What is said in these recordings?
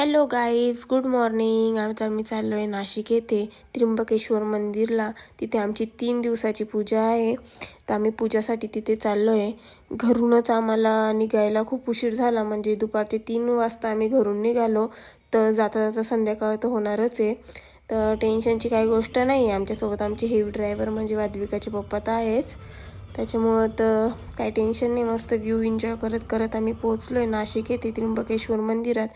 Hello guys, good morning. आज आम्ही चाललो आहे नाशिक येथे त्र्यंबकेश्वर मंदिरला. तिथे आमची 3 दिवसाची पूजा आहे. तर आम्ही पूजासाठी तिथे चाललो आहे. घरूनच आम्हाला निघायला खूप उशीर झाला, म्हणजे दुपारचे 3 वाजता आम्ही घरून निघालो. तर जाता जाता संध्याकाळ तर होणारच आहे. तर टेन्शनची काही गोष्ट नाही आहे. आमच्यासोबत आमचे हेवी ड्रायव्हर म्हणजे वाद्विकाचे पप्पा तर आहेच. त्याच्यामुळं तर काही टेन्शन नाही. मस्त व्ह्यू एन्जॉय करत करत आम्ही पोहोचलो आहे नाशिक येथे त्र्यंबकेश्वर मंदिरात.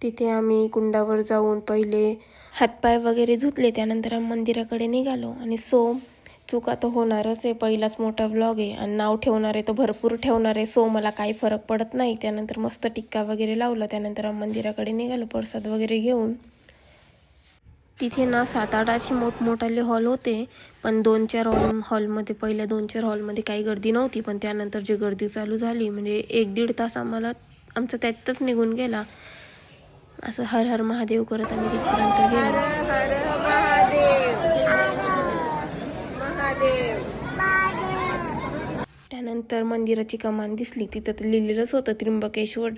तिथे आम्ही कुंडावर जाऊन पहिले हातपाय वगैरे धुतले. त्यानंतर आम्ही मंदिराकडे निघालो. आणि चूक आता होणारच आहे. पहिलाच मोठा व्लॉग आहे आणि नाव ठेवणार आहे तर भरपूर ठेवणार आहे. मला काही फरक पडत नाही. त्यानंतर मस्त टिक्का वगैरे लावला. त्यानंतर आम्ही मंदिराकडे निघालो प्रसाद वगैरे घेऊन. तिथे ना 7-8 अशी मोठमोठाले हॉल होते, पण 2-4 हॉलमध्ये पहिल्या 2-4 हॉलमध्ये काही गर्दी नव्हती. पण त्यानंतर जी गर्दी चालू झाली, म्हणजे 1-1.5 तास आमचा त्यातच निघून गेला. असं हर हर महादेव करत आम्ही तिथपर्यंत गेलो. हर हर महादेव. त्यानंतर मंदिराची कमान दिसली. तिथं तर लिहिलेलंच होतं, त्र्यंबकेश्वर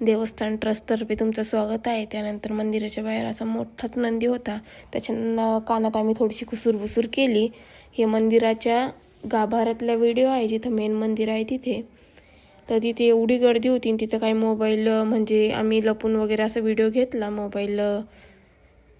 देवस्थान ट्रस्टतर्फे तुमचं स्वागत आहे. त्यानंतर मंदिराच्या बाहेर असा मोठाच नंदी होता. त्याच्या कानात आम्ही थोडीशी कुसूरबुसूर केली. हे मंदिराच्या गाभाऱ्यातला व्हिडिओ आहे, जिथं मेन मंदिर आहे तिथे. तर तिथे एवढी गर्दी होती आणि तिथं काही मोबाईल, म्हणजे आम्ही लपून वगैरे असा व्हिडिओ घेतला. मोबाईल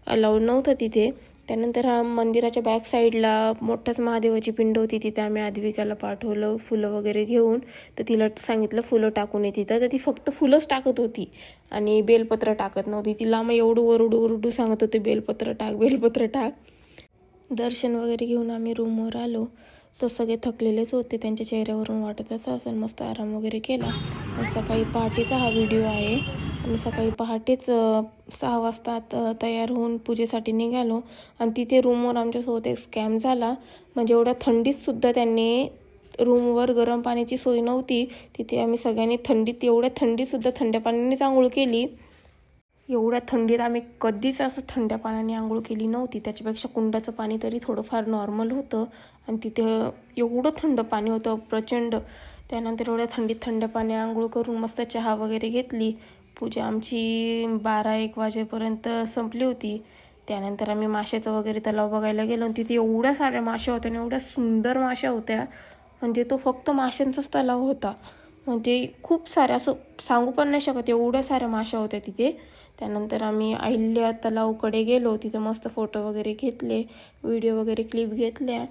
अलाउड नव्हतं तिथे. त्यानंतर मंदिराच्या बॅक साईडला मोठाच महादेवाची पिंड होती. तिथे आम्ही आद्विकाला पाठवलं फुलं वगैरे घेऊन. तर तिला सांगितलं फुलं टाकून ये तिथं. तर ती फक्त फुलंच टाकत होती आणि बेलपत्र टाकत नव्हती. तिला आम्ही एवढं ओरडू सांगत होते, बेलपत्र टाक. दर्शन वगैरे घेऊन आम्ही रूमवर आलो. तर सगळे थकलेलेच होते. त्यांच्या चेहऱ्यावरून वाटत असं मस्त आराम वगैरे केला. सकाळी पहाटेचा हा व्हिडिओ आहे. आम्ही सकाळी पहाटेच 6 वाजता तयार होऊन पूजेसाठी निघालो. आणि तिथे रूमवर आमच्यासोबत एक स्कॅम झाला. म्हणजे एवढ्या थंडीतसुद्धा त्यांनी रूमवर गरम पाण्याची सोय नव्हती. तिथे आम्ही सगळ्यांनी एवढ्या थंडीतसुद्धा थंड्या पाण्यानेच आंघोळ केली. एवढ्या थंडीत आम्ही कधीच असं थंड्या पाण्याने आंघोळ केली नव्हती. त्याच्यापेक्षा कुंडाचं पाणी तरी थोडंफार नॉर्मल होतं. आणि तिथे एवढं थंड पाणी होतं प्रचंड. त्यानंतर एवढ्या थंडीत थंड पाणी आंघोळ करून मस्त चहा वगैरे घेतली. पूजा आमची 12-1 वाजेपर्यंत संपली होती. त्यानंतर आम्ही माशाचं वगैरे तलाव बघायला गेलो. आणि तिथे एवढ्या साऱ्या माश्या होत्या आणि एवढ्या सुंदर माश्या होत्या. म्हणजे तो फक्त माशांचाच तलाव होता. म्हणजे खूप साऱ्या, असं सांगू पण नाही शकत एवढ्या साऱ्या माश्या होत्या तिथे. त्यानंतर आम्ही अहिल्या तलावकडे गेलो. तिथं मस्त फोटो वगैरे घेतले, व्हिडिओ वगैरे क्लिप घेतल्या.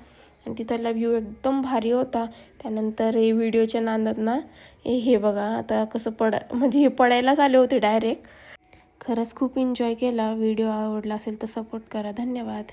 आणि तिथला व्ह्यू एकदम भारी होता. त्यानंतर हे व्हिडिओच्या नादात ना हे बघा आता कसं म्हणजे हे पडायलाच आले होते डायरेक्ट. खरंच खूप एन्जॉय केला. व्हिडिओ आवडला असेल तर सपोर्ट करा. धन्यवाद.